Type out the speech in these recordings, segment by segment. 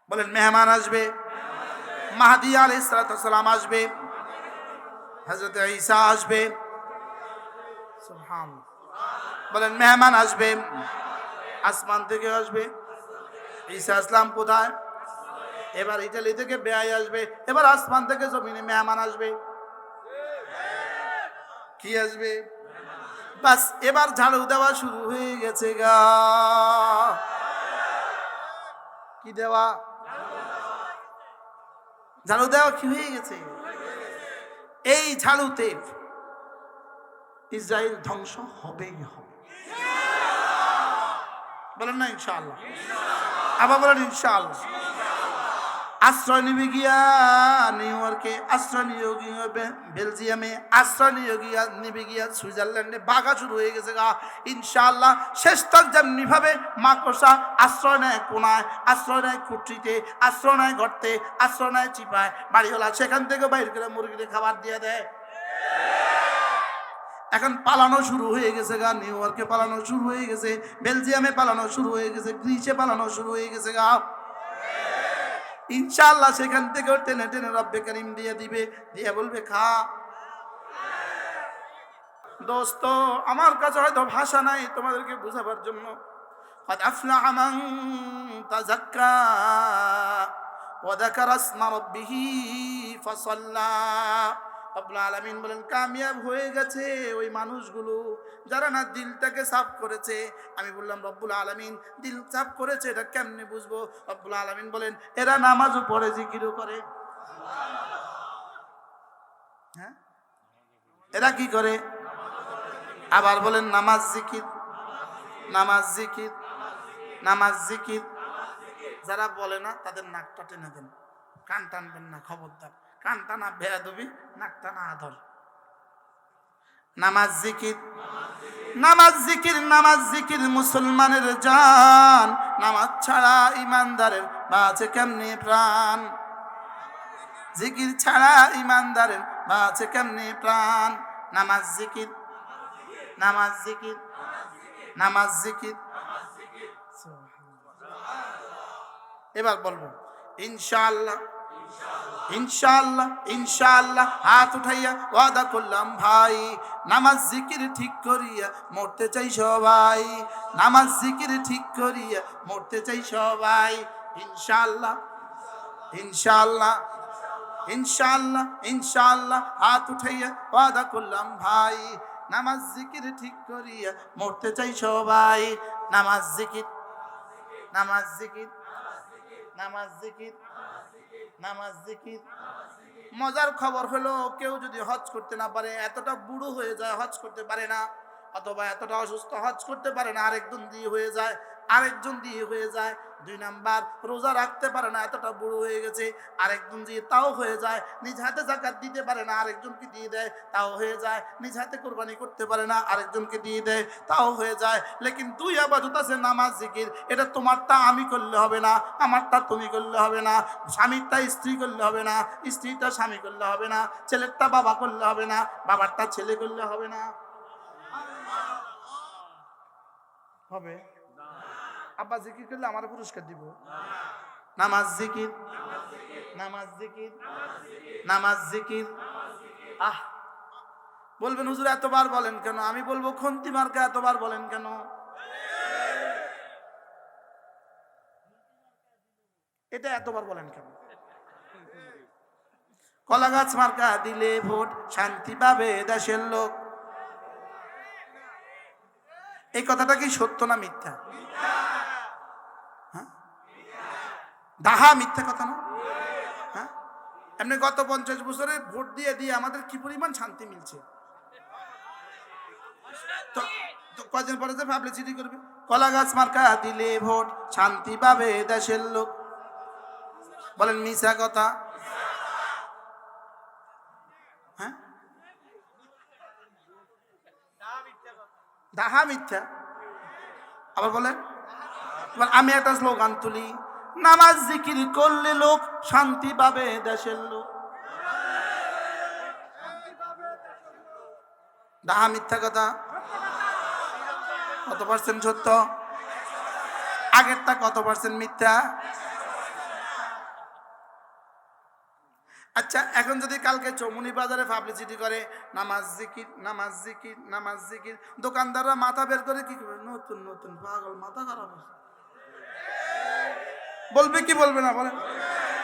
বলেন মেহমান আসবে, মাহদী আলাইহিস সালাম আসবে, হযরত ঈসা আসবে। সুবহানাল্লাহ। বলেন মেহমান আসবে, আসমান থেকে আসবে। ঈসা আসলাম কোথায়? এবার ইতালি থেকে বেয়াই আসবে, এবার আসমান থেকে জমিনে মেহমান আসবে। কি আসবে? বাস এবার ঝাড়ু দেওয়া শুরু হয়ে গেছে গা। কি দেওয়া? ঝাড়ু দেওয়া কি হয়ে গেছে? এই ঝাড়ুতে ইসরায়েল ধ্বংস হবেই হবে। বলেন না ইনশাআল্লাহ? আবার বলেন ইনশাআল্লাহ। আশ্রয় নিবে গিয়া নিউ ইয়র্কে, আশ্রয় নিয়ে গিয়া বেলজিয়ামে, আশ্রয় নিবে গিয়া সুইজারল্যান্ডে বাঘা শুরু হয়ে গেছে গা। ইনশাআল্লাহ শেষ তক যেমনি ভাবে মাকড়সা আশ্রয় নেয় কোনায়, আশ্রয় নেয় খুঁটিতে, আশ্রয় নেয় গর্তে, আশ্রয় নেয় চিপায়, বাড়িওয়ালা সেখান থেকে বাইর করে মুরগিতে খাবার দিয়ে দেয়। এখন পালানো শুরু হয়ে গেছে গা, নিউ ইয়র্কে পালানো শুরু হয়ে গেছে, বেলজিয়ামে পালানো শুরু হয়ে গেছে, গ্রিসে পালানো শুরু হয়ে গেছে গা। ইনশাআল্লাহ সেখান থেকে টেনে টেনে রব্বে কারীম দিয়ে দিবে, দিয়ে বলবে খা। দোস্ত আমার কাছে হয়তো ভাষা নাই তোমাদেরকে বোঝাবার জন্য। قد أفلح من تزكى وذكر اسم ربه فصلى। রব্বুল আলামিন বলেন কামিয়াব হয়ে গেছে ওই মানুষগুলো যারা না দিলটাকে সাফ করেছে। আমি বললাম রব্বুল আলামিন দিল সাফ করেছে এটা কেমনে বুঝবো? রব্বুল আলামিন বলেন এরা নামাজও পড়ে, জিকিরও করে। হ্যাঁ, এরা কি করে? আবার বলেন নামাজ জিকির, নামাজ জিকির, নামাজ জিকির। যারা বলে না তাদের নাকটা টেনে দেন, কান টানবেন না, খবরদার। কান টানা বেয়াদবি, নাক টানা আদর। নামাজ জিকির, নামাজ জিকির, নামাজ জিকির মুসলমানের জান। নামাজ ছাড়া ইমানদারের বাঁচে কেমনে প্রাণ? জিকির ছাড়া ইমানদারের বাঁচে কেমনে প্রাণ? নামাজ জিকির, নামাজ জিকির, নামাজ জিকির। এবার বলবো ইনশাআল্লাহ, ইনশাআল্লাহ, ইনশাআল্লাহ। হাত উঠাইয়া ওয়াদা করলাম ভাই, নামাজ জিকির ঠিক করিয়া মরতে চাই সবাই। নামাজ জিকির ঠিক করিয়া মরতে চাই সবাই। ইনশাআল্লাহ, ইনশাআল্লাহ, ইনশাআল্লাহ, ইনশাআল্লাহ। হাত উঠাইয়া ওয়াদা করলাম ভাই, নামাজ জিকির ঠিক করিয়া মরতে চাই সবাই। নামাজ জিকির, নামাজ জিকির, নামাজ জিকির, নামাজ জিকির। মজার খবর হলো কেউ যদি হজ করতে না পারে, এতটা বুড়ো হয়ে যায় হজ করতে পারে না, অথবা এতটা অসুস্থ হজ করতে পারে না, আরেকজন দিয়ে হয়ে যায়, আরেকজন দিয়ে হয়ে যায়। 2 নাম্বার রোজা রাখতে পারে না, এতটা বুড়ো হয়ে গেছে, আরেকজন দিয়ে তাও হয়ে যায়। নিজ হাতে যাকাত দিতে পারে না, আরেকজনকে দিয়ে দেয়, তাও হয়ে যায়। নিজ হাতে কোরবানি করতে পারে না, আরেকজনকে দিয়ে দেয়, তাও হয়ে যায়। লেকিন 2 ইবাদত আছে নামাজ জিকির, এটা তোমারটা আমি করলে হবে না, আমারটা তুমি করলে হবে না, স্বামীরটা স্ত্রী করলে হবে না, স্ত্রীটা স্বামী করলে হবে না, ছেলেরটা বাবা করলে হবে না, বাবারটা ছেলে করলে হবে না। হবে? আব্বা জিকির করলে আমার পুরস্কার দিব? নামাজ জিকির, নামাজ জিকির, নামাজ জিকির। আহ, বলবেন হুজুর এতবার বলেন কেন? আমি বলবো খন্তি মার্কা এতবার বলেন কেন? এটা এতবার বলেন কেন? কলা গাছ মার্কা দিলে ভোট, শান্তি পাবে দেশের লোক। এই কথাটা কি সত্য না মিথ্যা? হ্যাঁ, দাহা মিথ্যা কথা না? হ্যাঁ, এমনি গত 50 বছরে ভোট দিয়ে দিয়ে আমাদের কি পরিমাণ শান্তি মিলছে। তো কদিন পরে যে পাবলিসিটি করবে, কলা গাছ মার্কা দিলে ভোট, শান্তি পাবে দেশের লোক। বলেন মিছা কথা? হ্যাঁ, দাহা মিথ্যা। আবার বলেন, এবার আমি একটা স্লোগান তুলি, নামাজ জিকির করলে লোক শান্তি পাবে দেশের লোক। দাহা মিথ্যা কথা? কত % সত্য? আগেরটা কত % মিথ্যা? আচ্ছা, এখন যদি কালকে চৌমুনি বাজারে পাবলিসিটি করে নামাজ জিকির নামাজ জিকির নামাজ জিকির, দোকানদাররা মাথা বের করে কি করবে? নতুন নতুন পাগল, মাথা খারাপ হয়েছে। বলবে কি বলবে না বলেন?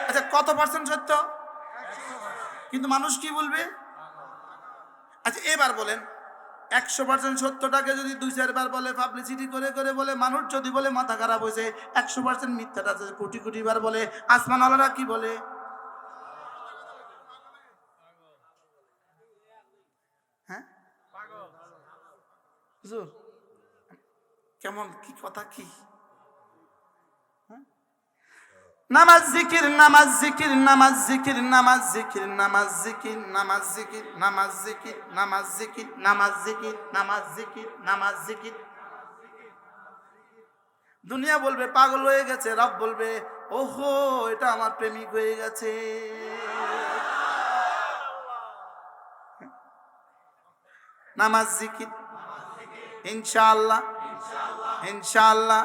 আচ্ছা, কত পার্সেন্ট সত্য? কিন্তু মানুষ কি বলবে? আচ্ছা এবার বলেন, 100% সত্যটাকে যদি 2-4 বার বলে, পাবলিসিটি করে করে বলে, মানুষ যদি বলে মাথা খারাপ হয়েছে, 100% মিথ্যাটা যদি কোটি কোটি বার বলে, আসমানওয়ালারা কি বলে? হ্যাঁ হুজুর, কেমন কি কথা কি? নামাজ জিকির নামাজ জিকির নামাজ জিকির নামাজ জিকির নামাজ জিকির নামাজ জিকির নামাজ জিকির নামাজ জিকির নামাজ জিকির নামাজ জিকির নামাজ জিকির। দুনিয়া বলবে পাগল হয়ে গেছে, রব বলবে ওহো এটা আমার প্রেমিক হয়ে গেছে। নামাজ জিকির ইনশাআল্লাহ ইনশাআল্লাহ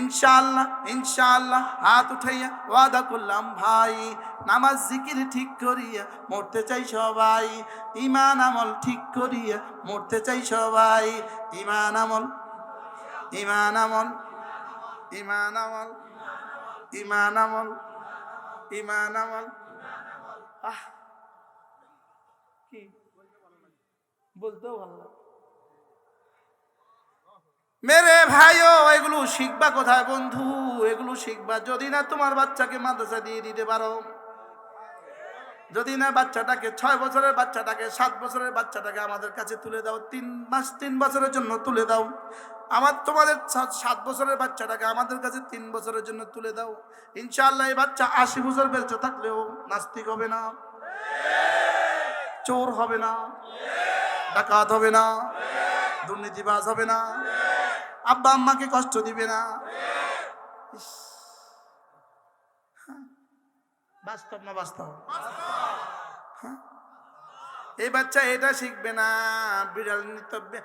ইনশাআল্লাহ ইনশাআল্লাহ। হাত উঠাইয়া ওয়াদা করলাম ভাই, নামাজ জিকির ঠিক করিয়া মরতে চাই সবাই, ঈমান আমল ঠিক করিয়া মরতে চাই সবাই। ঈমান আমল ঈমান আমল ঈমান আমল ঈমান আমল ঈমান আমল। আহ কি বলতেও ভালো লাগে। মেরে ভাইও এগুলো শিখবা কোথায় বন্ধু? এগুলো শিখবা যদি না তোমার বাচ্চাকে মাদ্রাসা দিয়ে দিতে পারো, যদি না বাচ্চাটাকে 6 বছরের বাচ্চাটাকে 7 বছরের বাচ্চাটাকে আমাদের কাছে তুলে দাও, 3 মাস 3 বছরের জন্য তুলে দাও। তোমাদের 7 বছরের বাচ্চাটাকে আমাদের কাছে 3 বছরের জন্য তুলে দাও। ইনশাআল্লাহ এই বাচ্চা 80 বছর বেঁচে থাকলেও নাস্তিক হবে না, চোর হবে না, ডাকাত হবে না, দুর্নীতিবাজ হবে না, আব্বা আম্মাকে কষ্ট দিবে না। বাস্তব না বাস্তব? এই বাচ্চা এটা শিখবে না, বিড়াল নিতব্যে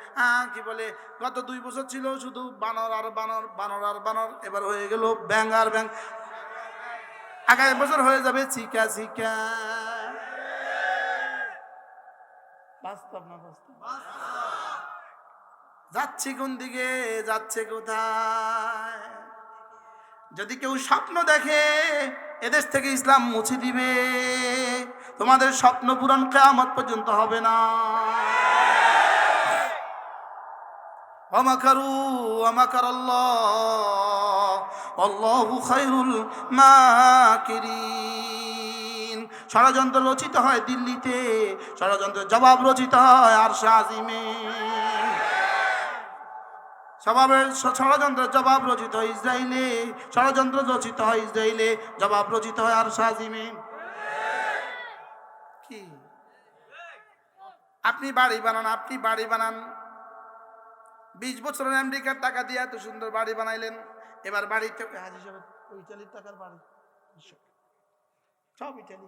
কি বলে, গত 2 বছর ছিল শুধু বানর আর বানর, বানর আর বানর, এবার হয়ে গেল ব্যাং আর ব্যাং, আগামী বছর হয়ে যাবে চিকা চিকা। বাস্তব না বাস্তব? যাচ্ছে কোন দিকে, যাচ্ছে কোথায়? যদি কেউ স্বপ্ন দেখে এদেশ থেকে ইসলাম মুছে দিবে, তোমাদের স্বপ্ন পূরণ কিয়ামত পর্যন্ত হবে না। ওয়ামাকারু ওয়ামাকারাল্লাহ আল্লাহু খায়রুল মাকিরিন। ষড়যন্ত্র রচিত হয় দিল্লিতে, ষড়যন্ত্রের জবাব রচিত হয় আরশে আজিমে। ষড়যন্ত্রের জবাব রচিত হয় ইসরায়েলে, ষড়যন্ত্র রচিত হয় ইসরায়েলে, জবাব রচিত হয় আরশে আজিমে। কি আপনি বাড়ি বানান, আপনি বাড়ি বানান, 20 বছরের আমেরিকার টাকা দিয়ে এত সুন্দর বাড়ি বানাইলেন, এবার বাড়িতে হাজি সাহেব ইটালির টাকার বাড়ি, সব ইটালি,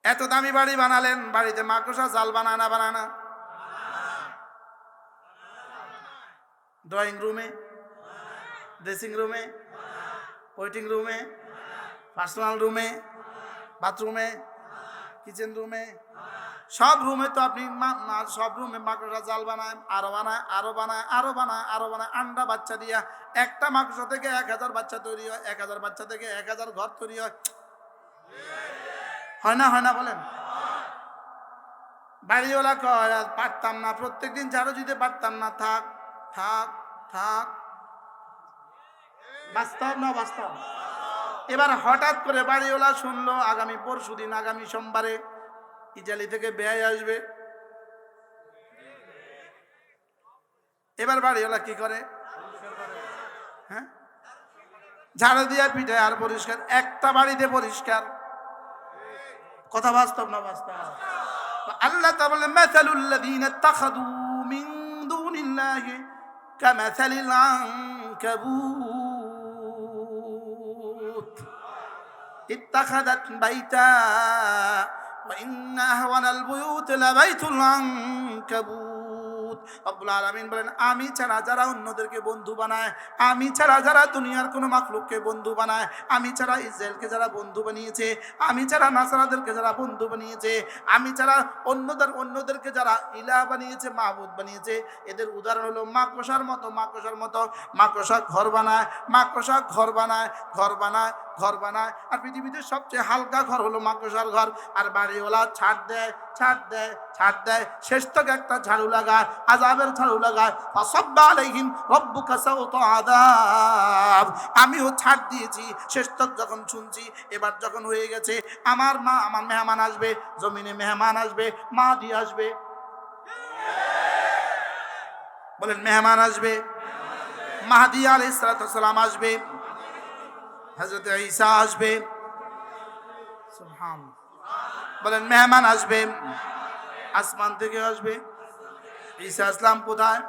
এত দামি বাড়ি বানালেন, বাড়িতে মাকড়সা জাল বানানা বানানা, ড্রয়িং রুমে, ড্রেসিং রুমে, ওয়েটিং রুমে, পার্সোনাল রুমে, বাথরুমে, কিচেন রুমে, সব রুমে তো আপনি সব রুমে মাকড়সা জাল বানায়, আরো বানায় আরো বানায় আরো বানায় আরো বানায়, আন্ডা বাচ্চা দিয়া একটা মাকড়সা থেকে 1000 বাচ্চা তৈরি হয়, 1000 বাচ্চা থেকে 1000 ঘর তৈরি হয়। হয় না হয় না বলেন? বাড়িওয়ালা কয় আর পারতাম না, প্রত্যেকদিন ঝাড়ু দিতে পারতাম না, থাক থাক থাক। বাস্তব না বাস্তব? এবার হঠাৎ করে বাড়িওয়ালা শুনলো আগামী পরশুদিন, আগামী সোমবারে ইটালি থেকে বেয়াই আসবে। এবার বাড়িওয়ালা কি করে? হ্যাঁ, ঝাড়ু দিয়া পিঠে আর পরিষ্কার, একটা বাড়িতে পরিষ্কার। কথা বাস্তব না বাস্তব? আল্লাহ তাআলা বলেন মাসালুল লাযীনা ইত্তাখাযু মিন দুনিল্লাহি কামাসালিল আনকাবুত ইত্তাখাযাত বাইতা ওয়া ইন্না আহওয়ানাল বুয়ুতি লাবাইতুল আনকাবুত মাবুদ রব্বুল আলামিন বলেন, আমি ছাড়া যারা অন্যদেরকে বন্ধু বানায়, আমি ছাড়া যারা দুনিয়ার কোনো মাখলুককে বন্ধু বানায়, আমি ছাড়া ইসরায়েলকে যারা বন্ধু বানিয়েছে, আমি ছাড়া নাসারাদেরকে যারা বন্ধু বানিয়েছে, আমি ছাড়া অন্যদেরকে যারা ইলাহ বানিয়েছে, মাবুদ বানিয়েছে, এদের উদাহরণ হলো মাকড়সার মতো। মাকড়সা ঘর বানায়, ঘর বানায়। আর পৃথিবীতে সবচেয়ে হালকা ঘর হলো মাকড়সার ঘর। আর বাড়িওয়ালা ছাড় দেয়। শেষ থেকে একটা ঝাড়ু লাগায়, আযাবের ঝাড়ু লাগায়। ফাসাব্বা আলাইহিম রাব্বুকা সাওতা আযাব। আমিও ছাড় দিয়েছি। শেষ তক যখন শুনছি, এবার যখন হয়ে গেছে, আমার মেহমান আসবে, জমিনে মেহমান আসবে, মাহদী আসবে। বলেন মেহমান আসবে, মাহদী আলাইহিস সালাম আসবে, হযরত ঈসা আসবে। সুবহান। বলেন মেহমান আসবে, আসমান থেকে আসবে। ঈসা আসলাম কোথায়?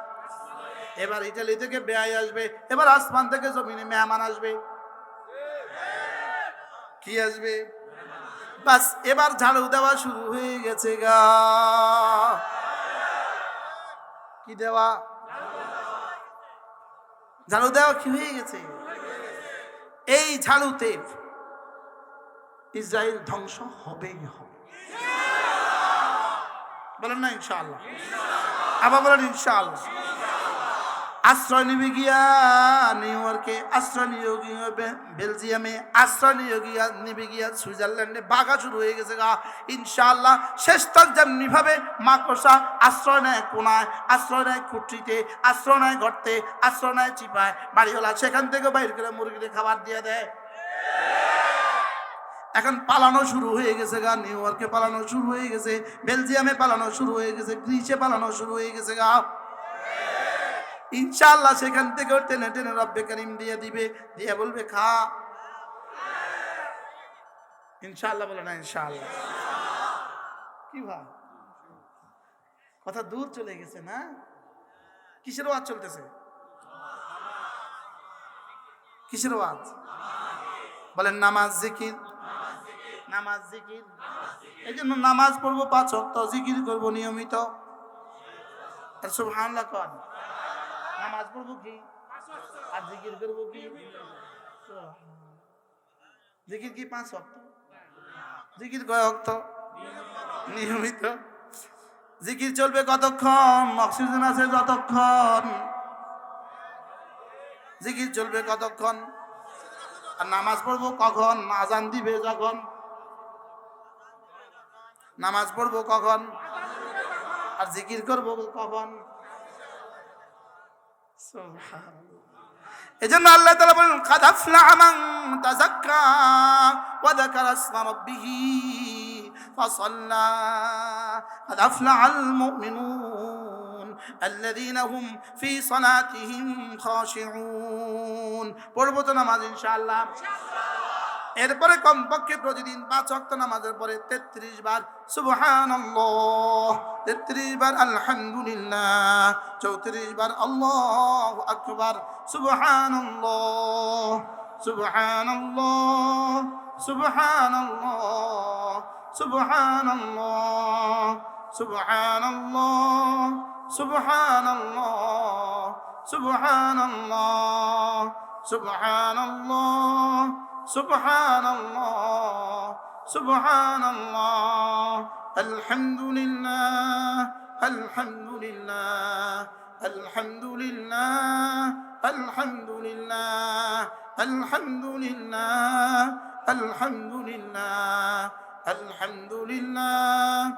এবার ইটালি থেকে বেয়াই আসবে। এবার আসমান থেকে জমিনে মেহমান আসবে। কি আসবে? বাস এবার ঝাড়ু দেওয়া শুরু হয়ে গেছে গা। কি দেওয়া? ঝাড়ু দেওয়া কি হয়ে গেছে? এই ঝাড়ুতে ইসরায়েল ধ্বংস হবেই হবে। বলেন না ইনশাআল্লাহ? আবার বলেন ইনশাআল্লাহ। আশ্রয় নিবে গিয়া নিউ ইয়র্কে, আশ্রয় নিয়ে গিয়া বেলজিয়ামে, আশ্রয় নিবে গিয়া সুইজারল্যান্ডে। বাঘা শুরু হয়ে গেছে গা ইনশাআল্লাহ। শেষ তক যেমনি ভাবে মাকড়সা আশ্রয় নেয় কোনায়, আশ্রয় নেয় খুঁটিতে, আশ্রয় নেয় গর্তে, আশ্রয় নেয় চিপায়, বাড়িওয়ালা সেখান থেকে বাইর করে মুরগিতে খাবার দিয়ে দেয়। এখন পালানো শুরু হয়ে গেছে গা। নিউ ইয়র্কে পালানো শুরু হয়ে গেছে, বেলজিয়ামে পালানো শুরু হয়ে গেছে, গ্রিসে পালানো শুরু হয়ে গেছে গা। ইনশাআল্লাহ সেখান থেকে টেনে টেনে রব্বে কারীম দিয়ে দিবে, দিয়ে বলবে খা। ইনশাআল্লাহ বলে না ইনশাআল্লাহ? কি ভাই, কথা দূর চলে গেছে না? কিসের ওয়াজ চলতেছে? কিসের ওয়াজ? বলেন নামাজ জিকির। নামাজ জিকির। এই জন্য নামাজ পড়বো 5 ওয়াক্ত, জিকির করবো নিয়মিত। আর সুবহানাল্লাহ কোন। নামাজ পড়বো কি আর জিকির করবো কি? জিকির কি 5 ওয়াক্ত? জিকির কয় ওয়াক্ত? নিয়মিত। জিকির চলবে কতক্ষণ? অক্সিজেন আছে যতক্ষণ। জিকির চলবে কতক্ষণ? আর নামাজ পড়বো কখন? আজান দিবে যখন। নামাজ পড়বো কখন? আর জিকির করবো কখন? এজন্য আল্লাহ তাআলা বলেন কাদ আফলাহা মান তাযাক্কা ওয়া যাকারা ইসমা রাব্বিহি ফাসাল্লা। কাদ আফলাহাল মুমিনুন আল্লাযীনা হুম ফি সালাতিহিম খাশিউন। পড়বো তো নামাজ ইনশাআল্লাহ? এরপরে কমপক্ষে প্রতিদিন 5 ওয়াক্ত নামাজের পরে 33 বার সুবহানাল্লাহ, 33 বার আলহামদুলিল্লাহ, 34 বার আল্লাহু আকবার। সুবহানাল্লাহ, সুবহানাল্লাহ, সুবহানাল্লাহ, সুবহানাল্লাহ, সুবহানাল্লাহ, সুবহানাল্লাহ, সুবহানাল্লাহ, সুবহানাল্লাহ, সুবহানাল্লাহ, সুবহানাল্লাহ। আলহামদুলিল্লাহ, আলহামদুলিল্লাহ, আলহামদুলিল্লাহ, আলহামদুলিল্লাহ, আলহামদুলিল্লাহ, আলহামদুলিল্লাহ, আলহামদুলিল্লাহ,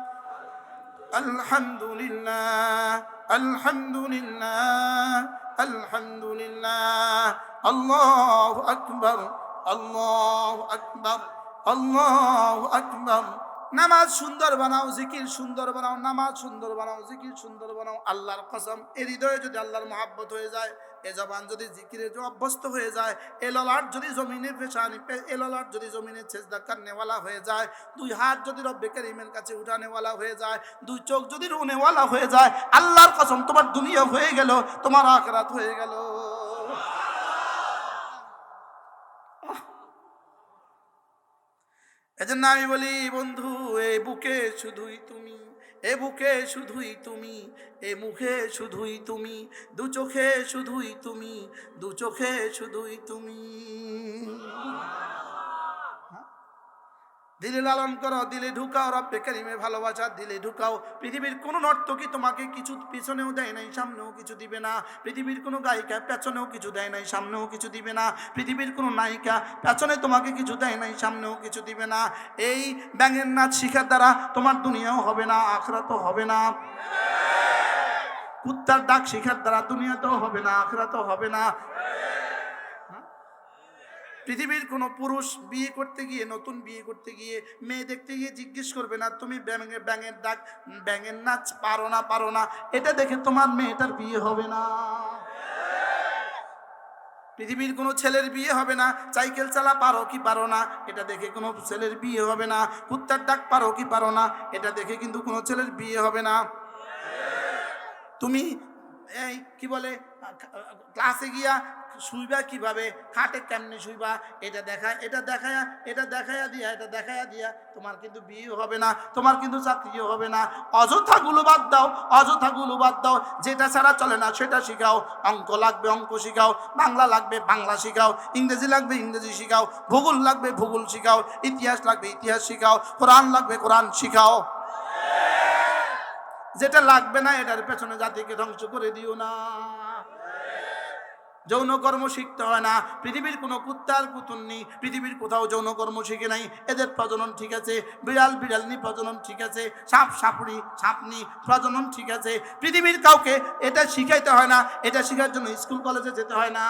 আলহামদুলিল্লাহ, আলহামদুলিল্লাহ, আলহামদুলিল্লাহ। আল্লাহু আকবার, আল্লাহু আকবার, আল্লাহু আকবার। নামাজ সুন্দর বানাও, জিকির সুন্দর বানাও, নামাজ সুন্দর বানাও, জিকির সুন্দর বানাও। আল্লাহর কসম, এর হৃদয়ে যদি আল্লাহর মহব্বত হয়ে যায়, এ জবান যদি জিকিরে অভ্যস্ত হয়ে যায়, এ ললাট যদি জমিনে পেশানি, এ ললাট যদি জমিনে সেজদা করনেওয়ালা হয়ে যায়, 2 হাত যদি রব্বে কারীমের কাছে উঠানেওয়ালা হয়ে যায়, 2 চোখ যদি রুনেওয়ালা হয়ে যায়, আল্লাহর কসম তোমার দুনিয়া হয়ে গেল, তোমার আখিরাত হয়ে গেল। এজন্য আমি বলি বন্ধু, এ বুকে শুধুই তুমি, এ বুকে শুধুই তুমি, এ মুখে শুধুই তুমি, দু চোখে শুধুই তুমি, দু চোখে শুধুই তুমি। দিলে লালন করো, দিলে ঢুকাও, রব্বে কারিমে ভালোবাসা দিলে ঢুকাও। পৃথিবীর কোনো নর্তকী তোমাকে কিছু পিছনেও দেয় নাই, সামনেও কিছু দিবে না। পৃথিবীর কোনো গায়িকা পেছনেও কিছু দেয় নাই, সামনেও কিছু দিবে না। পৃথিবীর কোনো নায়িকা পেছনে তোমাকে কিছু দেয় নাই, সামনেও কিছু দিবে না। এই ব্যাঙের নাচ শিখার দ্বারা তোমার দুনিয়াও হবে না, আখিরাতও হবে না। কুত্তার ডাক শিখার দ্বারা দুনিয়াতেও হবে না, আখিরাতও হবে না। পৃথিবীর কোনো পুরুষ বিয়ে করতে গিয়ে, নতুন বিয়ে করতে গিয়ে, মেয়ে দেখতে গিয়ে জিজ্ঞেস করবে না তুমি ব্যাঙের ডাক, ব্যাঙের নাচ পারো না, এটা দেখে তোমার মেয়েটার বিয়ে হবে না। পৃথিবীর কোনো ছেলের বিয়ে হবে না সাইকেল চালা পারো কি পারো না, এটা দেখে কোনো ছেলের বিয়ে হবে না। কুত্তার ডাক পারো কি পারো না, এটা দেখে কিন্তু কোনো ছেলের বিয়ে হবে না। তুমি এই কি বলে ক্লাসে গিয়া শুইবা কিভাবে, খাটে কেমনে শুইবা, এটা দেখায়া দিয়া তোমার কিন্তু বিয়ে হবে না, তোমার কিন্তু চাকরিও হবে না। অযথাগুলো বাদ দাও, যেটা ছাড়া চলে না সেটা শিখাও। অঙ্ক লাগবে অঙ্ক শিখাও, বাংলা লাগবে বাংলা শিখাও, ইংরেজি লাগবে ইংরেজি শিখাও, ভূগোল লাগবে ভূগোল শিখাও, ইতিহাস লাগবে ইতিহাস শিখাও, কোরআন লাগবে কোরআন শিখাও। যেটা লাগবে না এটার পেছনে জাতিকে ধ্বংস করে দিও না। যৌনকর্ম শিখতে হয় না। পৃথিবীর কোনো কুত্তার কুতুন্নি পৃথিবীর কোথাও যৌনকর্ম শিখে নাই, এদের প্রজনন ঠিক আছে। বিড়ালনি প্রজনন ঠিক আছে, সাপনি প্রজনন ঠিক আছে। পৃথিবীর কাউকে এটা শিখাইতে হয় না, এটা শেখার জন্য স্কুল কলেজে যেতে হয় না।